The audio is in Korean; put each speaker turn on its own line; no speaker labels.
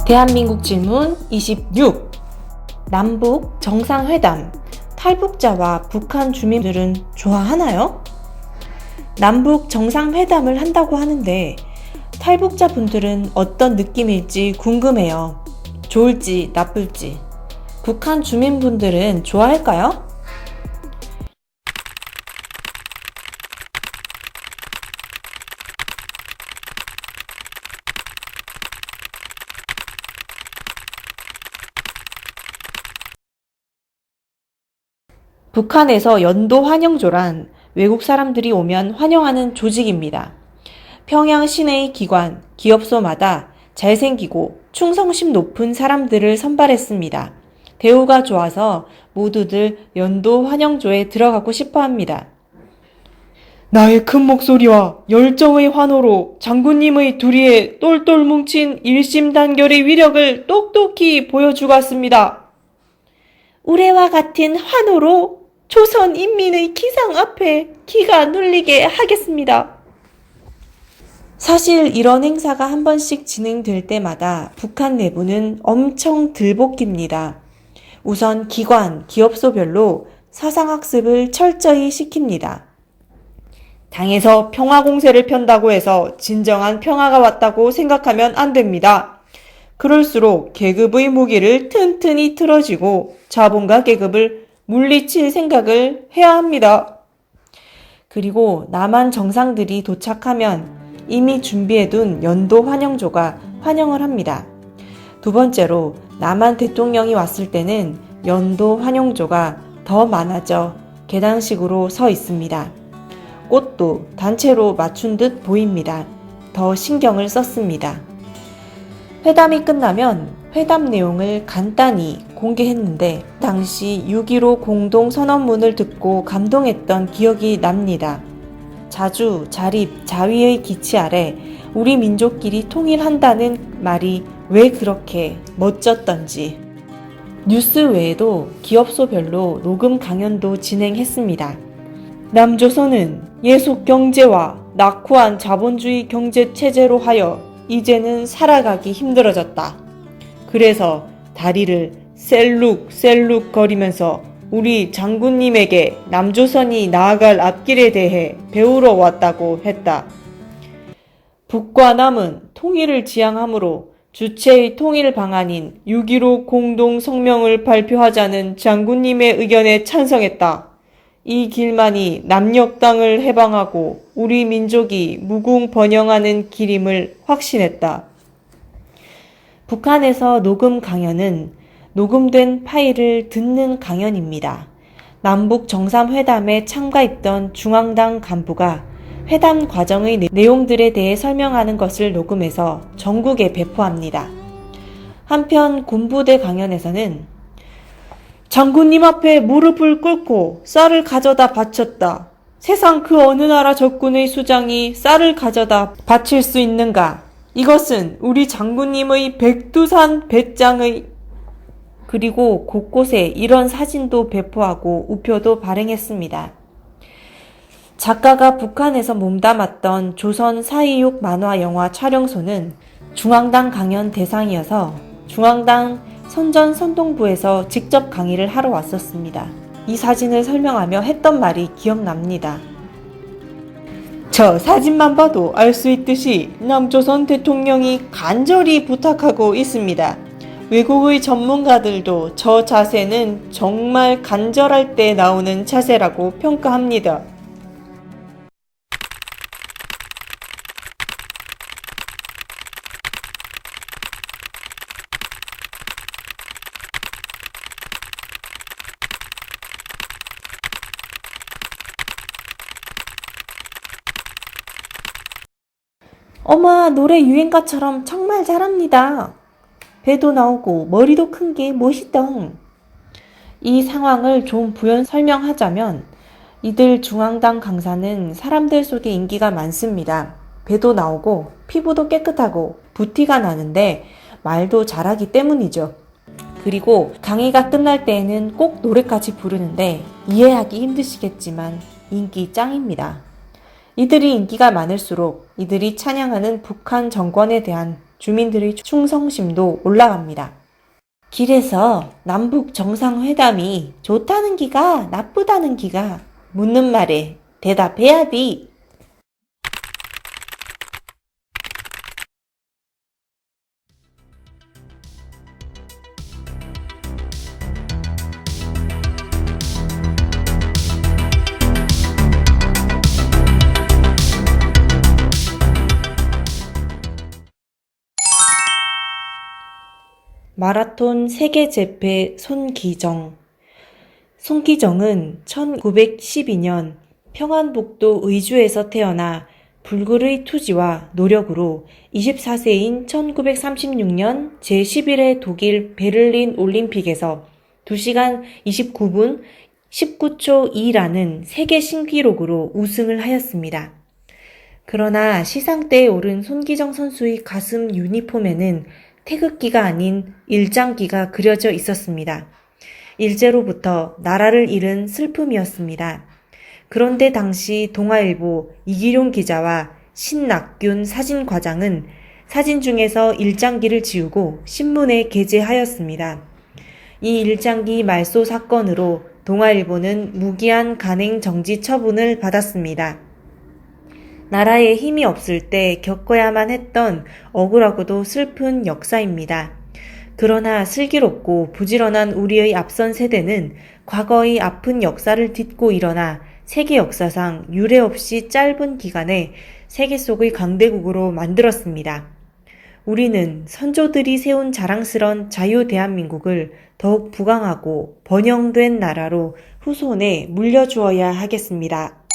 대한민국 질문 26. 남북 정상회담, 탈북자와 북한 주민들은 좋아하나요? 남북 정상회담을 한다고 하는데 탈북자분들은 어떤 느낌일지 궁금해요. 좋을지 나쁠지. 북한 주민분들은 좋아할까요? 북한에서 연도 환영조란 외국 사람들이 오면 환영하는 조직입니다. 평양 시내의 기관, 기업소마다 잘생기고 충성심 높은 사람들을 선발했습니다. 대우가 좋아서 모두들 연도 환영조에 들어가고 싶어 합니다.
나의 큰 목소리와 열정의 환호로 장군님의 두리에 똘똘 뭉친 일심단결의 위력을 똑똑히 보여주겠습니다.
우레와 같은 환호로 조선 인민의 기상 앞에 기가 눌리게 하겠습니다. 사실 이런 행사가 한 번씩 진행될 때마다 북한 내부는 엄청 들볶입니다. 우선 기관, 기업소별로 사상학습을 철저히 시킵니다.
당에서 평화공세를 편다고 해서 진정한 평화가 왔다고 생각하면 안 됩니다. 그럴수록 계급의 무기를 튼튼히 틀어지고 자본과 계급을 물리칠 생각을 해야 합니다.
그리고 남한 정상들이 도착하면 이미 준비해둔 연도 환영조가 환영을 합니다. 두 번째로 남한 대통령이 왔을 때는 연도 환영조가 더 많아져 계단식으로 서 있습니다. 꽃도 단체로 맞춘 듯 보입니다. 더 신경을 썼습니다. 회담이 끝나면 회담 내용을 간단히 공개했는데 당시 6.15 공동선언문을 듣고 감동했던 기억이 납니다. 자주, 자립, 자위의 기치 아래 우리 민족끼리 통일한다는 말이 왜 그렇게 멋졌던지. 뉴스 외에도 기업소별로 녹음 강연도 진행했습니다.
남조선은 예속 경제와 낙후한 자본주의 경제 체제로 하여 이제는 살아가기 힘들어졌다. 그래서 다리를 셀룩셀룩 거리면서 우리 장군님에게 남조선이 나아갈 앞길에 대해 배우러 왔다고 했다. 북과 남은 통일을 지향하므로 주체의 통일 방안인 6.15 공동성명을 발표하자는 장군님의 의견에 찬성했다. 이 길만이 남녘 땅을 해방하고 우리 민족이 무궁번영하는 길임을 확신했다.
북한에서 녹음 강연은 녹음된 파일을 듣는 강연입니다. 남북 정상회담에 참가했던 중앙당 간부가 회담 과정의 내용들에 대해 설명하는 것을 녹음해서 전국에 배포합니다. 한편 군부대 강연에서는
장군님 앞에 무릎을 꿇고 쌀을 가져다 바쳤다. 세상 그 어느 나라 적군의 수장이 쌀을 가져다 바칠 수 있는가? 이것은 우리 장군님의 백두산 배짱의.
그리고 곳곳에 이런 사진도 배포하고 우표도 발행했습니다. 작가가 북한에서 몸담았던 조선 4.26 만화 영화 촬영소는 중앙당 강연 대상이어서 중앙당 선전선동부에서 직접 강의를 하러 왔었습니다. 이 사진을 설명하며 했던 말이 기억납니다.
저 사진만 봐도 알 수 있듯이 남조선 대통령이 간절히 부탁하고 있습니다. 외국의 전문가들도 저 자세는 정말 간절할 때 나오는 자세라고 평가합니다.
어머, 노래 유행가처럼 정말 잘합니다. 배도 나오고 머리도 큰 게 멋있덩. 이 상황을 좀 부연 설명하자면 이들 중앙당 강사는 사람들 속에 인기가 많습니다. 배도 나오고 피부도 깨끗하고 부티가 나는데 말도 잘하기 때문이죠. 그리고 강의가 끝날 때에는 꼭 노래까지 부르는데 이해하기 힘드시겠지만 인기 짱입니다. 이들이 인기가 많을수록 이들이 찬양하는 북한 정권에 대한 주민들의 충성심도 올라갑니다. 길에서 남북 정상회담이 좋다는 기가 나쁘다는 기가 묻는 말에 대답해야지. 마라톤 세계 제패 손기정. 손기정은 1912년 평안북도 의주에서 태어나 불굴의 투지와 노력으로 24세인 1936년 제11회 독일 베를린 올림픽에서 2시간 29분 19초 2라는 세계 신기록으로 우승을 하였습니다. 그러나 시상대에 오른 손기정 선수의 가슴 유니폼에는 태극기가 아닌 일장기가 그려져 있었습니다. 일제로부터 나라를 잃은 슬픔이었습니다. 그런데 당시 동아일보 이기룡 기자와 신낙균 사진과장은 사진 중에서 일장기를 지우고 신문에 게재하였습니다. 이 일장기 말소 사건으로 동아일보는 무기한 간행 정지 처분을 받았습니다. 나라에 힘이 없을 때 겪어야만 했던 억울하고도 슬픈 역사입니다. 그러나 슬기롭고 부지런한 우리의 앞선 세대는 과거의 아픈 역사를 딛고 일어나 세계 역사상 유례 없이 짧은 기간에 세계 속의 강대국으로 만들었습니다. 우리는 선조들이 세운 자랑스런 자유 대한민국을 더욱 부강하고 번영된 나라로 후손에 물려주어야 하겠습니다.